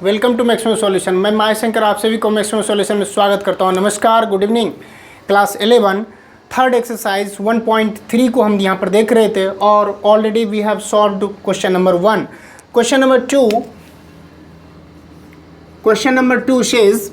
Welcome to maximum solution. मैं माय शंकर आप सभी को मैक्सिमम सॉल्यूशन में स्वागत करता हूं। नमस्कार, good evening. Class 11 third exercise 1.3 को हम यहां पर देख रहे थे और already we have solved question number 1। Question number 2 says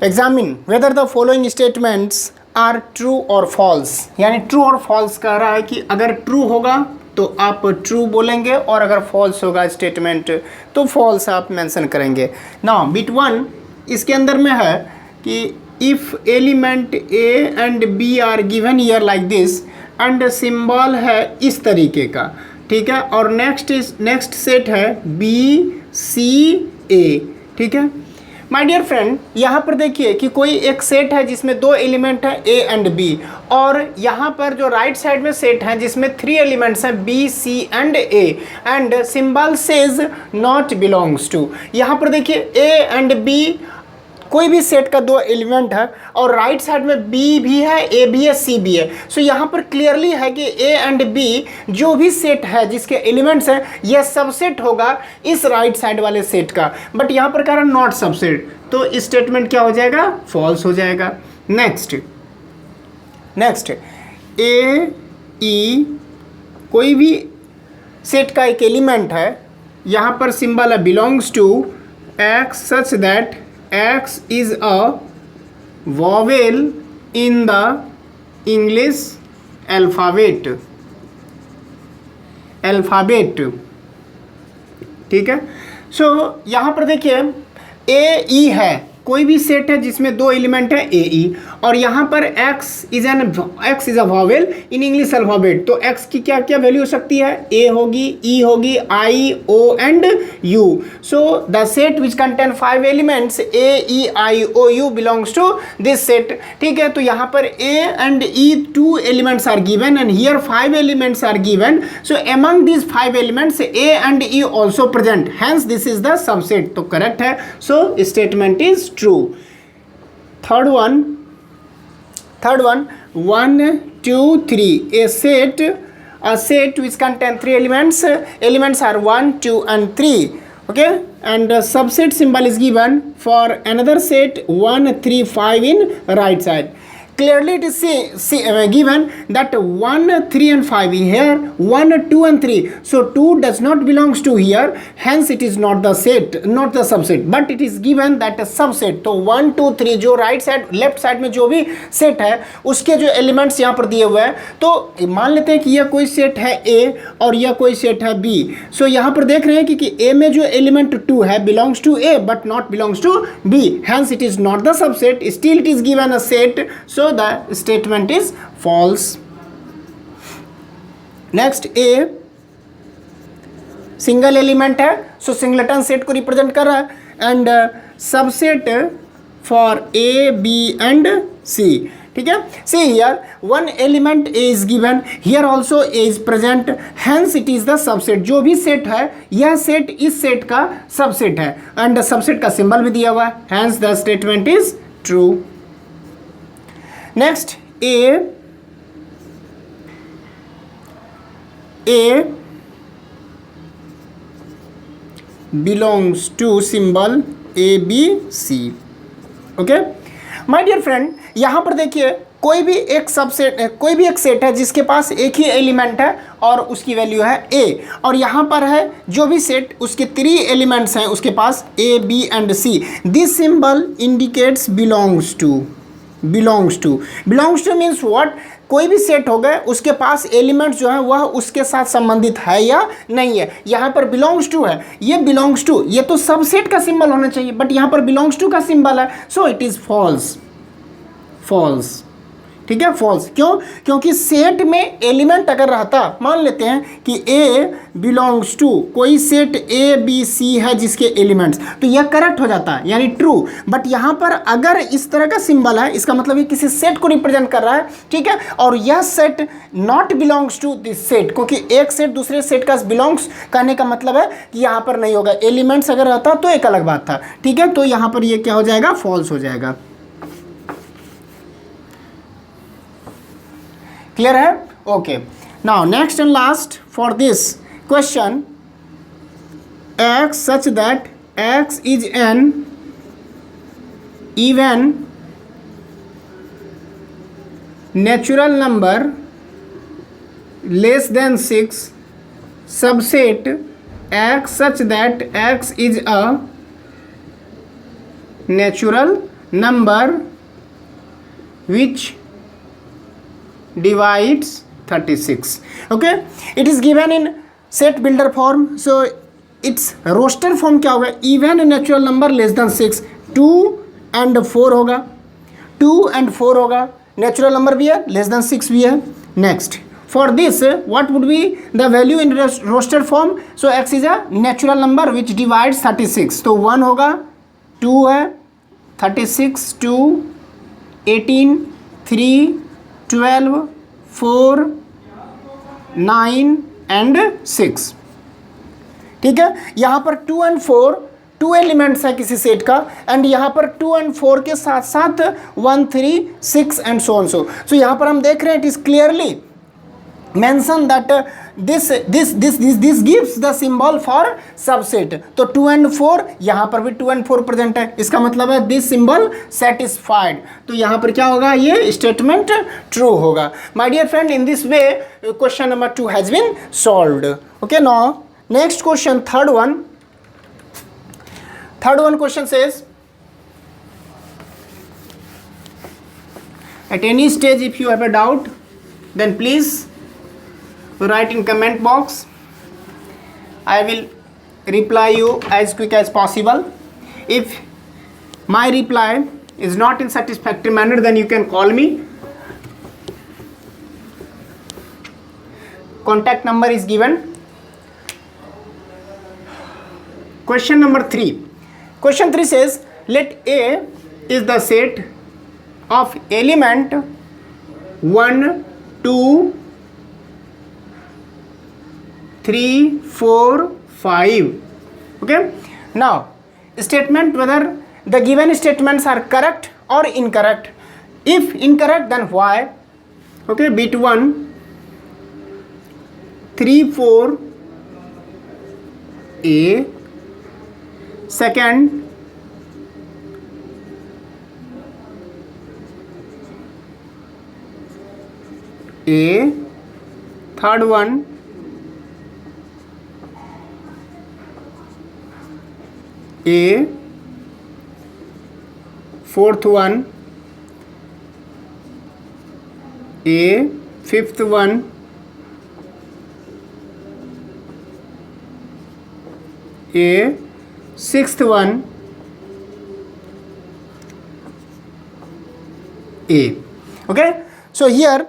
examine whether the following statements are true और फॉल्स। यानी ट्रू और फॉल्स कह रहा है कि अगर ट्रू होगा तो आप ट्रू बोलेंगे और अगर फॉल्स होगा स्टेटमेंट तो फॉल्स आप मेंशन करेंगे। नाउ बिट 1 इसके अंदर में है कि if element A and B are given here like this and symbol है इस तरीके का, ठीक है। और नेक्स्ट सेट है बी सी ए, ठीक है। माय डियर फ्रेंड, यहाँ पर देखिए कि कोई एक सेट है जिसमें 2 एलिमेंट है ए एंड बी, और यहाँ पर जो राइट साइड में सेट है जिसमें 3 एलिमेंट्स हैं B C and A and symbol says not belongs to. यहाँ पर देखिए ए एंड बी कोई भी सेट का 2 एलिमेंट है और राइट साइड में बी भी है, ए भी है, सी भी है। सो यहाँ पर क्लियरली है कि ए एंड बी जो भी सेट है जिसके एलिमेंट्स हैं यह सबसेट होगा इस राइट साइड वाले सेट का, बट यहाँ पर कह रहा है नॉट सबसेट, तो स्टेटमेंट क्या हो जाएगा? फॉल्स हो जाएगा। नेक्स्ट ए ई कोई भी सेट का एक एलिमेंट है, यहाँ पर सिंबल है belongs to X such that X is a vowel in the English alphabet, ठीक है। सो यहाँ पर देखिए ए ई है, कोई भी सेट है जिसमें 2 एलिमेंट है ए ई, और यहाँ पर x is a vowel in English alphabet, तो x की क्या क्या वैल्यू हो सकती है? a होगी, e होगी, i, o and u। So the set which contain 5 elements a e i o u belongs to this set, ठीक है। तो यहाँ पर a and e 2 elements are given and here 5 elements are given. So among this 5 elements a and e also present, hence this is the subset, तो correct है। So statement is true. Third one 1 2 3 a set which contain 3 elements are 1 2 and 3, okay, and subset symbol is given for another set 1 3 5 in right side. Clearly it is given that 1 3 and 5 here, 1 2 and 3, so 2 does not belongs to here, hence it is not the set, not the subset, but it is given that a subset। तो 1 2 3 जो right side left side में जो भी set है उसके जो elements यहाँ पर दिए हुए हैं, तो मान लेते हैं कि यह कोई सेट है A और यह कोई सेट है B। सो यहाँ पर देख रहे हैं कि A में जो एलिमेंट 2 है belongs to A but not belongs to B, hence it is not the subset, still it is given a set, so the statement is false. Next A single element है, सो singleton set को represent कर रहा है and subset for A B and C, ठीक है। See here one element A is given, here also A is present, hence it is the subset। जो भी set है यह सेट इस सेट का सबसेट है एंड सबसेट का सिंबल भी दिया हुआ है, hence the statement is true। Next A belongs to symbol A B C, okay। My dear friend, यहाँ पर देखिए कोई भी एक सेट है जिसके पास एक ही एलिमेंट है और उसकी वैल्यू है A, और यहाँ पर है जो भी सेट उसके 3 एलिमेंट्स हैं उसके पास A B and C। This symbol indicates belongs two means what? कोई भी सेट हो गए उसके पास एलिमेंट्स जो है वह उसके साथ संबंधित है या नहीं है। यहाँ पर बिलोंग्स टू है, ये बिलोंग्स टू, ये तो सबसेट का सिंबल होना चाहिए बट यहाँ पर बिलोंग्स टू का सिंबल है, सो इट इज फॉल्स, ठीक है, फॉल्स। क्यों? क्योंकि सेट में एलिमेंट अगर रहता, मान लेते हैं कि A बिलोंग्स टू कोई सेट A B C है जिसके एलिमेंट्स, तो यह करेक्ट हो जाता है यानी ट्रू। बट यहाँ पर अगर इस तरह का सिंबल है इसका मतलब ये किसी सेट को रिप्रेजेंट कर रहा है, ठीक है, और यह set not belongs to this set, क्योंकि एक सेट दूसरे सेट का बिलोंग्स कहने का मतलब है कि यहाँ पर नहीं होगा, एलिमेंट्स अगर रहता तो एक अलग बात था, ठीक है। तो यहाँ पर ये क्या हो जाएगा? फॉल्स हो जाएगा। क्लियर है? Okay. Now next and last for this question, x such that x is an even natural number less than 6 subset x such that x is a natural number which divides 36. Okay, it is given in set builder form. So its roster form क्या होगा, even natural number less than 6, 2 and 4 होगा, 2 and 4 होगा, natural number भी है, less than 6 भी है. Next, for this what would be the value in roster form? So x is a natural number which divides 36. तो 1 होगा, 2 है, 36, 2, 18, 3, 12, 4, 9 and 6. ठीक है, यहाँ पर 2 and 4 2 एलिमेंट्स है किसी सेट का, एंड यहाँ पर 2 and 4 के साथ साथ 1, 3, 6 एंड सो ऑन सो. सो यहाँ पर हम देख रहे हैं it is clearly mention that this gives the symbol for subset. तो 2 and 4 यहाँ पर भी 2 and 4 प्रेजेंट है, इसका मतलब है दिस सिंबल सेटिस्फाइड. तो यहाँ पर क्या होगा, ये स्टेटमेंट ट्रू होगा. My dear friend, in this way question number 2 has been solved. Okay, now next question, third one question says, at any stage if you have a doubt then please write in comment box. I will reply you as quick as possible. If my reply is not in satisfactory manner then you can call me. Contact number is given. Question number 3. Question 3 says, let A is the set of element 1, 2, 3, 4, 5. Okay. Now, statement whether the given statements are correct or incorrect. If incorrect, then why? Okay. Bit 1, 3, 4, A. Second, A. Third one, A. Fourth one, A. Fifth one, A. Sixth one, A. Okay, so here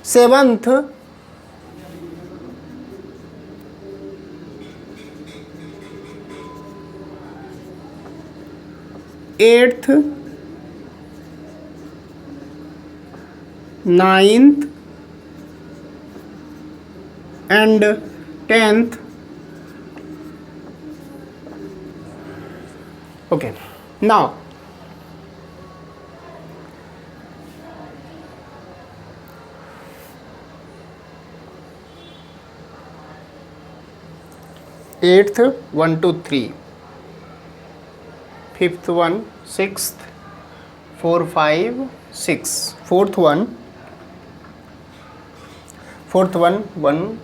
seventh, eighth, ninth and 10th. Okay, now eighth 1, 2, 3, fifth one, sixth, 4, 5, 6, fourth one, 1,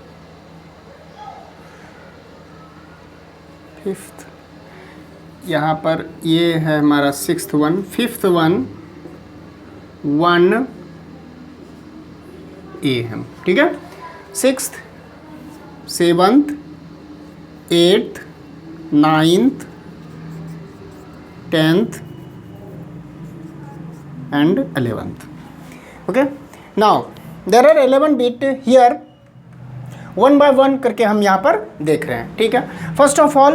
fifth, यहाँ पर ये है हमारा sixth one, fifth one, 1 ए है. ठीक है, sixth, seventh, eighth, ninth, 10th and 11th. Okay, now there are 11 bit here. One by one करके हम यहाँ पर देख रहे हैं. ठीक है, फर्स्ट ऑफ ऑल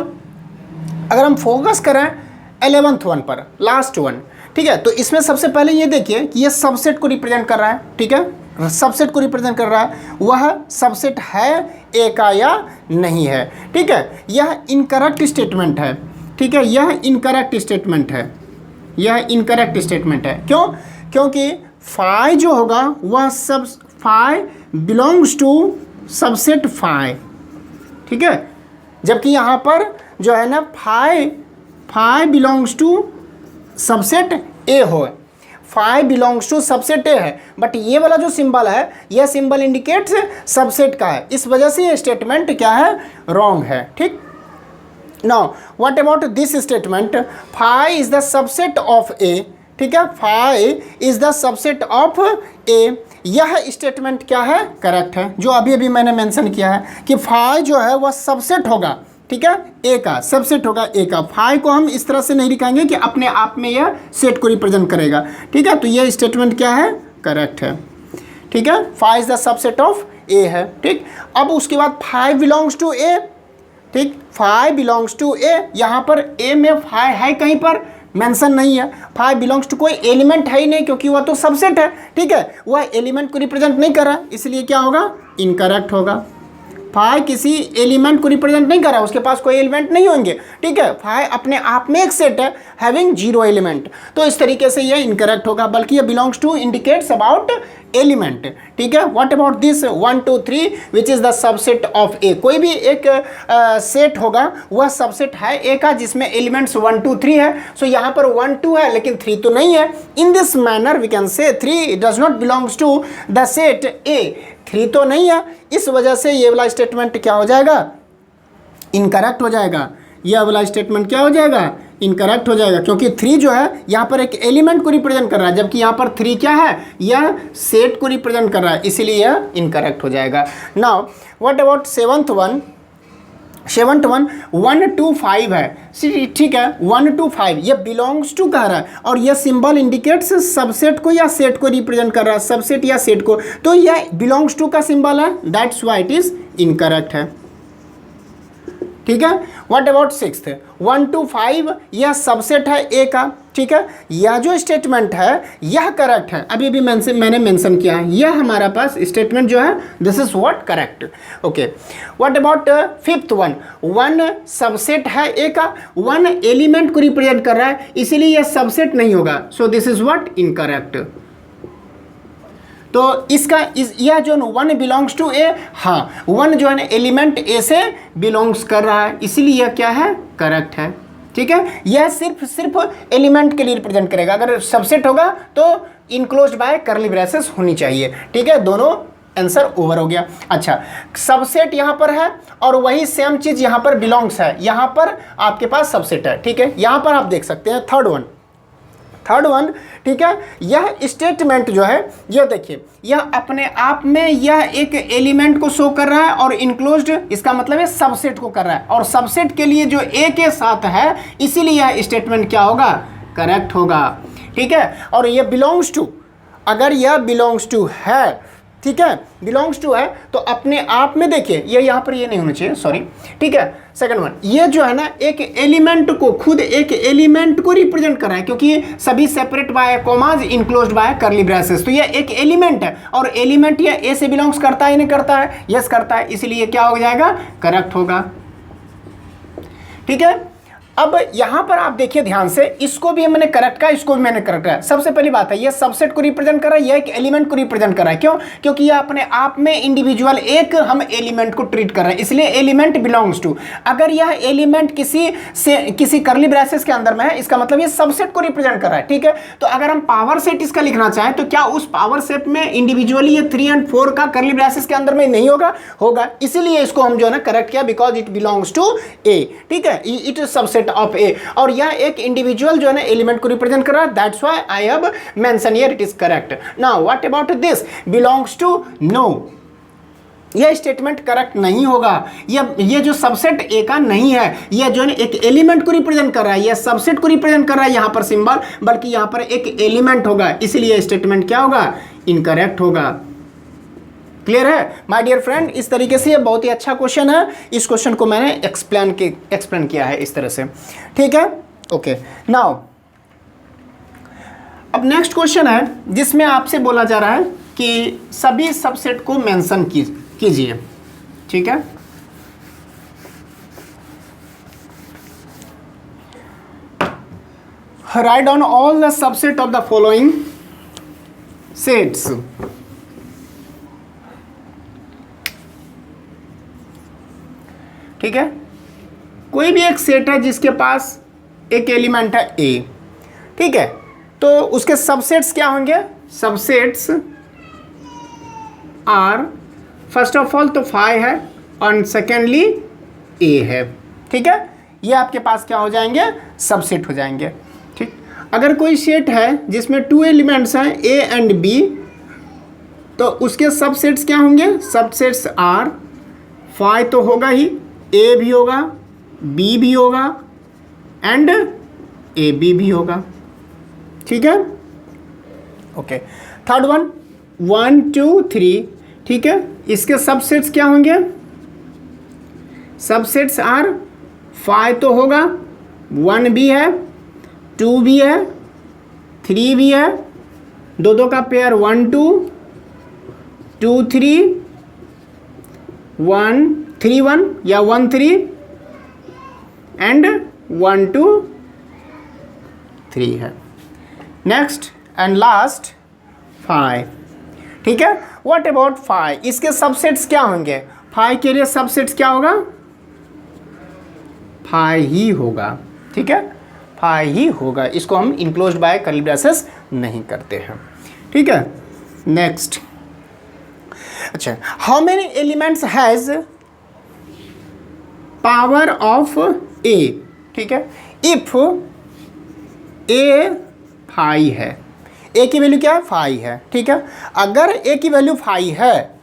अगर हम फोकस करें 11th वन पर, लास्ट वन. ठीक है, तो इसमें सबसे पहले ये देखिए कि ये सबसेट को रिप्रेजेंट कर रहा है. ठीक है, सबसेट को रिप्रेजेंट कर रहा है, वह सबसेट है ए का या नहीं है. ठीक है, यह इनकरेक्ट स्टेटमेंट है. ठीक है, यह इनकरेक्ट स्टेटमेंट है, यह इनकरेक्ट स्टेटमेंट है. क्यों? क्योंकि फाई जो होगा वह सब phi belongs to subset phi. ठीक है, जबकि यहाँ पर जो है ना phi belongs to subset A हो, phi belongs to subset A है, बट ये वाला जो सिंबल है यह सिंबल इंडिकेट्स सबसेट का है, इस वजह से ये स्टेटमेंट क्या है, रॉन्ग है। ठीक, now what about this statement, phi is the subset of A, ठीक है, phi is the subset of A, यह स्टेटमेंट क्या है, करेक्ट है, जो अभी अभी मैंने मेंशन किया है कि फाई जो है वह सबसेट होगा, ठीक है, ए का सबसेट होगा ए का। फाई को हम इस तरह से नहीं लिखेंगे कि अपने आप में यह सेट को रिप्रेजेंट करेगा, ठीक है, तो यह स्टेटमेंट क्या है, करेक्ट है। ठीक है, phi is the subset of A है। ठीक, अब उसके बाद फाई बिलोंग्स टू ए, ठीक, फाई बिलोंग्स टू ए, यहाँ पर ए में फाई है कहीं पर मेंशन नहीं है, फाई बिलोंग्स टू कोई एलिमेंट है ही नहीं क्योंकि वह तो सबसेट है, ठीक है, वह एलिमेंट को रिप्रेजेंट नहीं कर रहा, इसलिए क्या होगा, इनकरेक्ट होगा। फाई किसी एलिमेंट को रिप्रेजेंट नहीं कर रहा, उसके पास कोई एलिमेंट नहीं होंगे, ठीक है, फाई अपने आप में एक सेट है हैविंग 0 एलिमेंट, तो इस तरीके से ये इनकरेक्ट होगा, बल्कि ये belongs to indicates about element. ठीक है, what about this 1 2 3 which is the subset of A, कोई भी एक सेट होगा वह सबसेट है ए का जिसमें एलिमेंट्स 1 2 3 है, सो यहाँ पर 1 2 है लेकिन 3 तो नहीं है, in this manner we can say 3 does not belongs to the set A, 3 तो नहीं है, इस वजह से ये वाला स्टेटमेंट क्या हो जाएगा, इनकरेक्ट हो जाएगा, यह वाला स्टेटमेंट क्या हो जाएगा, इनकरेक्ट हो जाएगा, क्योंकि 3 जो है यहाँ पर एक एलिमेंट को रिप्रेजेंट कर रहा है, जबकि यहाँ पर 3 क्या है, यह सेट को रिप्रेजेंट कर रहा है, इसीलिए यह इनकरेक्ट हो जाएगा। Now what about seventh one 1 2 5 है, ठीक है, 1 2 5 ये बिलोंग्स टू कह रहा है और यह सिंबल इंडिकेट्स सबसेट को या सेट को रिप्रेजेंट कर रहा है, सबसेट या सेट को, तो यह बिलोंग्स टू का सिंबल है, that's why it is incorrect है। ठीक है, व्हाट अबाउट 6th 1 2 5 यह सबसेट है ए का, ठीक है, यह जो स्टेटमेंट है यह करेक्ट है, अभी अभी मैंने मेंशन किया है, यह हमारा पास स्टेटमेंट जो है this is what correct. Okay, what about 5th one 1 subset है ए का, 1 एलिमेंट को रिप्रेजेंट कर रहा है, इसीलिए यह सबसेट नहीं होगा, so this is what incorrect. तो इसका यह जो 1 बिलोंग्स टू ए, हाँ 1 जो है ना एलिमेंट ए से बिलोंग्स कर रहा है, इसीलिए यह क्या है, करेक्ट है। ठीक है, यह सिर्फ एलिमेंट के लिए रिप्रेजेंट करेगा, अगर सबसेट होगा तो इनक्लोज्ड बाय कर्ली ब्रेसेस होनी चाहिए। ठीक है, दोनों आंसर ओवर हो गया। अच्छा, सबसेट यहाँ पर है और वही सेम चीज़ यहाँ पर बिलोंग्स है, यहाँ पर आपके पास सबसेट है। ठीक है, यहाँ पर आप देख सकते हैं थर्ड वन, ठीक है, यह स्टेटमेंट जो है यह देखिए, यह अपने आप में यह एक एलिमेंट को शो कर रहा है और इनक्लोज्ड, इसका मतलब है सबसेट को कर रहा है, और सबसेट के लिए जो ए के साथ है इसीलिए यह स्टेटमेंट क्या होगा, करेक्ट होगा। ठीक है, और यह बिलोंग्स टू, अगर यह बिलोंग्स टू है, ठीक है, बिलोंग्स टू है तो अपने आप में देखिए, ये यहाँ पर ये नहीं होना चाहिए, सॉरी। ठीक है, सेकंड वन, ये जो है ना एक एलिमेंट को, खुद एक एलिमेंट को रिप्रेजेंट कर रहा है, क्योंकि सभी separate by commas enclosed bye curly braces, तो ये एक एलिमेंट है और एलिमेंट ये ए से बिलोंग्स करता है या नहीं करता है, यस करता है, इसीलिए क्या हो जाएगा, करेक्ट होगा। ठीक है, अब यहाँ पर आप देखिए ध्यान से, इसको भी मैंने करेक्ट कहा, इसको भी मैंने करेक्ट कहा। सबसे पहली बात है, ये सबसेट को रिप्रेजेंट कर रहा है, ये एक एलिमेंट को रिप्रेजेंट कर रहा है, क्यों, क्योंकि ये अपने आप में इंडिविजुअल एक हम एलिमेंट को ट्रीट कर रहे हैं, इसलिए एलिमेंट बिलोंग्स टू। अगर यह एलिमेंट किसी कर्ली ब्रेसेस के अंदर में है, इसका मतलब ये सबसेट को रिप्रेजेंट कर रहा है। ठीक है, तो अगर हम पावर सेट इसका लिखना चाहें तो क्या उस पावर सेट में इंडिविजुअली ये 3 और 4 का कर्ली ब्रेसेस के अंदर में नहीं होगा, इसीलिए इसको हम जो है ना करेक्ट किया, बिकॉज इट बिलोंग्स टू ए। ठीक है, इट इज सबसेट ऑफ ए, और यह एक इंडिविजुअल जो है ना एलिमेंट को रिप्रेजेंट कर रहा है, that's why I have mention here it is correct. Now what about this belongs to, no, यह स्टेटमेंट करेक्ट नहीं होगा, ये जो सबसेट ए का नहीं है, यह जो है एक एलिमेंट को रिप्रेजेंट कर रहा है, यह सबसेट को रिप्रेजेंट कर रहा है यहाँ पर सिंबल, बल्कि यहाँ पर एक एलिमेंट होगा, इसलिए स्टेटमेंट क्या होगा, इनकरेक्ट होगा। क्लियर है माय डियर फ्रेंड, इस तरीके से ये बहुत ही अच्छा क्वेश्चन है, इस क्वेश्चन को मैंने एक्सप्लेन किया है इस तरह से। ठीक है, ओके, नाउ अब नेक्स्ट क्वेश्चन है जिसमें आपसे बोला जा रहा है कि सभी सबसेट को मेंशन कीजिए। ठीक है, write down all the subset of the following sets. ठीक है, कोई भी एक सेट है जिसके पास एक एलिमेंट है ए, ठीक है, तो उसके सबसेट्स क्या होंगे? Subsets are, first of all तो 5 है और सेकेंडली ए है, ठीक है, ये आपके पास क्या हो जाएंगे? सबसेट हो जाएंगे, ठीक। अगर कोई सेट है जिसमें 2 एलिमेंट्स हैं ए एंड बी, तो उसके सबसेट्स क्या होंगे? सबसेट्स आर, 5 तो होगा ही, ए भी होगा, बी भी होगा एंड ए बी भी होगा, ठीक है, ओके। थर्ड वन 1 2 3, ठीक है, इसके सबसेट्स क्या होंगे? सबसेट्स आर 5 तो होगा, 1 भी है, 2 भी है, 3 भी है, दो का पेयर 1 2 2 3 1 3 1 या 1 3 एंड 1 2 3 है। नेक्स्ट एंड लास्ट 5, ठीक है। What about 5? इसके सबसेट्स क्या होंगे? 5 के लिए सबसेट्स क्या होगा? 5 ही होगा, ठीक है, 5 ही होगा। इसको हम इनक्लोज्ड बाय कर्ली ब्रेसेस नहीं करते हैं, ठीक है। नेक्स्ट, अच्छा, how many elements has power of A, ठीक है, इफ ए 5 है, ए की वैल्यू क्या है? 5 है, ठीक है। अगर ए की वैल्यू 5 है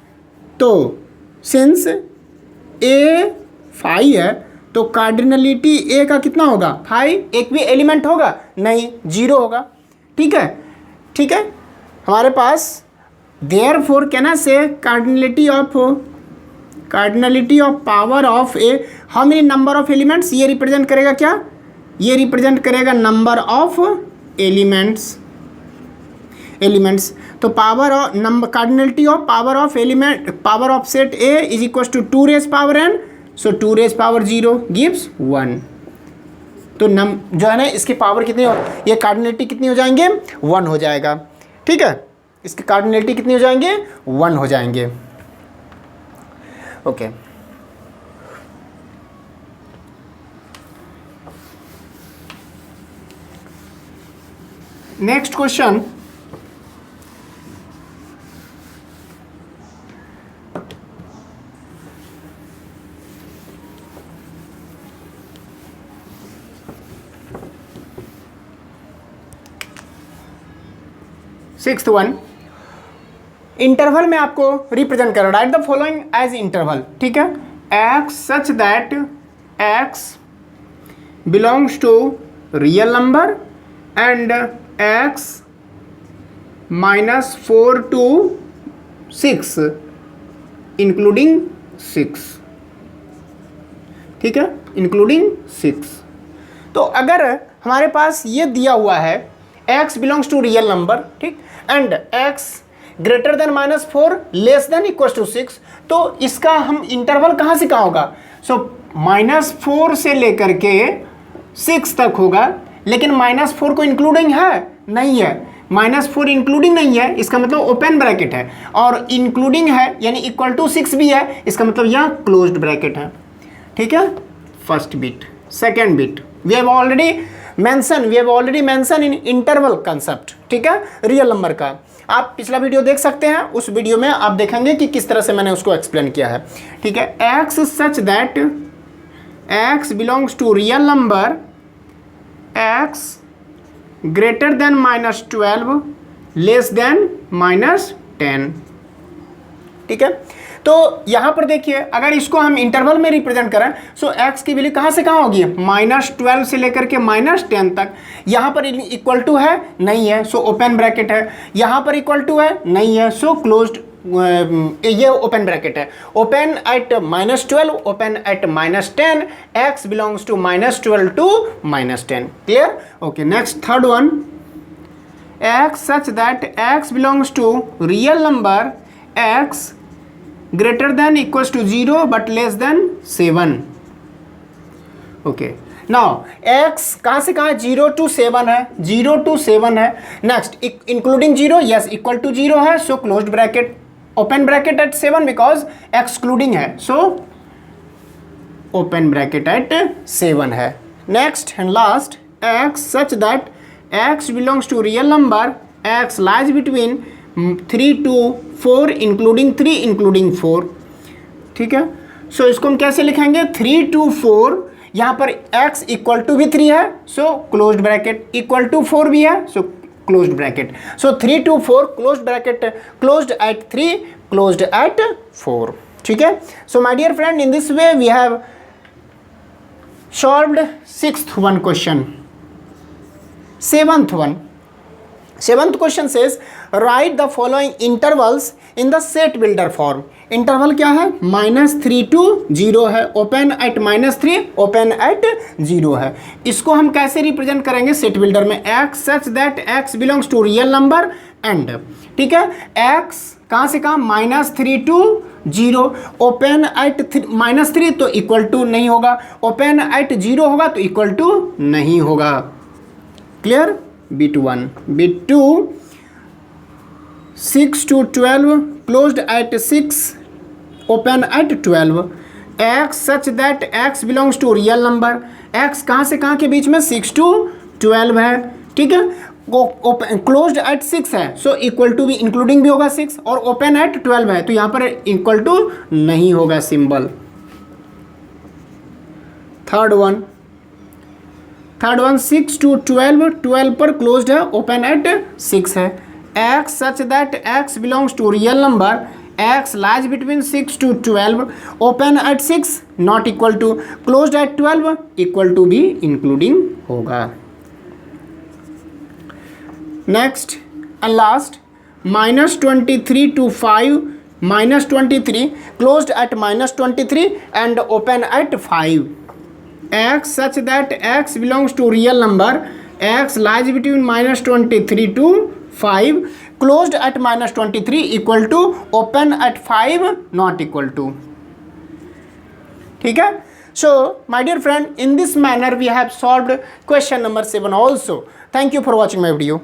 तो सिंस ए 5 है तो कार्डिनलिटी ए का कितना होगा? 5। एक भी एलिमेंट होगा? नहीं, 0 होगा, ठीक है, ठीक है। हमारे पास therefore can I say cardinality of power of A, how many number of elements? ये रिप्रेजेंट करेगा क्या? ये रिप्रेजेंट करेगा नंबर ऑफ एलिमेंट्स। तो power of number, cardinality of power of element, power of set A is equal to 2 raise power n, so 2 raise power 0 gives 1। तो जो है ना, इसकी पावर कितनी हो, ये कार्डिनलिटी कितनी हो जाएंगे? 1 हो जाएगा, ठीक है, इसकी कार्डिनलिटी कितनी हो जाएंगे? 1 हो जाएंगे, okay. Next question, sixth one, interval में आपको रिप्रेजेंट करो। Write the following as interval, ठीक है, X such that X belongs to real number and X -4 to 6 including 6, ठीक है, इंक्लूडिंग 6। तो अगर हमारे पास ये दिया हुआ है x belongs to real number, ठीक, and x greater than -4 less than equal to 6, तो इसका हम इंटरवल कहाँ से कहाँ होगा? सो -4 से लेकर के 6 तक होगा, लेकिन -4 को इंक्लूडिंग है? नहीं है, -4 इंक्लूडिंग नहीं है, इसका मतलब ओपन ब्रैकेट है, और इंक्लूडिंग है यानी इक्वल टू 6 भी है, इसका मतलब यह क्लोज्ड ब्रैकेट है, ठीक है। First bit. Second bit, we have already mention in interval concept, ठीक है, रियल नंबर का। आप पिछला वीडियो देख सकते हैं, उस वीडियो में आप देखेंगे कि किस तरह से मैंने उसको एक्सप्लेन किया है, ठीक है। X such that X belongs to real number, X greater than -12 less than -10, ठीक है। तो यहाँ पर देखिए, अगर इसको हम इंटरवल में रिप्रेजेंट करें, सो x की वैल्यू कहाँ से कहाँ होगी? -12 से लेकर के -10 तक। यहाँ पर इक्वल टू है? नहीं है, सो ओपन ब्रैकेट है। यहाँ पर इक्वल टू है? नहीं है, सो क्लोज्ड, ये ओपन ब्रैकेट है। Open at -12, open at -10, x belongs to -12 to -10। Clear? Okay, next third one, x such that x belongs to real number, x greater than equals to 0 but less than 7। Okay, now x कहाँ से कहाँ? 0 to 7 है, 0 to 7 है। Next including 0, yes, equal to 0 है, so closed bracket, open bracket at 7 because excluding है, so open bracket at 7 है। Next and last, x such that x belongs to real number, x lies between 3 to 4 including 3 including 4। ठीक है, सो इसको हम कैसे लिखेंगे, 3 to 4, यहाँ पर x इक्वल टू भी 3 है, so closed bracket, equal to 4 भी है, so closed bracket. So 3 to 4 closed bracket, closed at 3, closed at 4। ठीक है, so my dear friend, in this way we have solved 6th one question। 7th one, 7th question says write the following intervals in the set builder form। Interval क्या है, -3 to 0 है, open eight -3, open at 0 है। इसको हम कैसे represent करेंगे set builder में, x such that x belongs to real number and, ठीक है, x कहाँ से कहाँ, -3 to 0, ओपन एट -3 तो इक्वल टू नहीं होगा, ओपन एट 0 होगा तो इक्वल टू नहीं होगा। Clear, bit 1, bit 2, 6 to 12 closed at 6, open at 12, x such that x belongs to real number, x कहाँ से कहाँ के बीच में, 6 to 12 है। ठीक है, क्लोज्ड एट 6 है, सो इक्वल टू भी इंक्लूडिंग भी होगा 6, और ओपन एट 12 है तो यहाँ पर इक्वल टू नहीं होगा सिंबल। थर्ड वन, 6 to 12, 12 पर क्लोज्ड है, ओपन एट 6 है, x such that x belongs to real number, x lies between 6 to 12, open at 6, not equal to, closed at 12, equal to भी इंक्लूडिंग होगा। Next and last, -23 to 5, -23 closed at -23 and open at 5, x such that x belongs to real number, x lies between -23 to 5, closed at -23, equal to, open at 5, not equal to। ठीक है, so my dear friend, in this manner we have solved question number 7 also। Thank you for watching my video।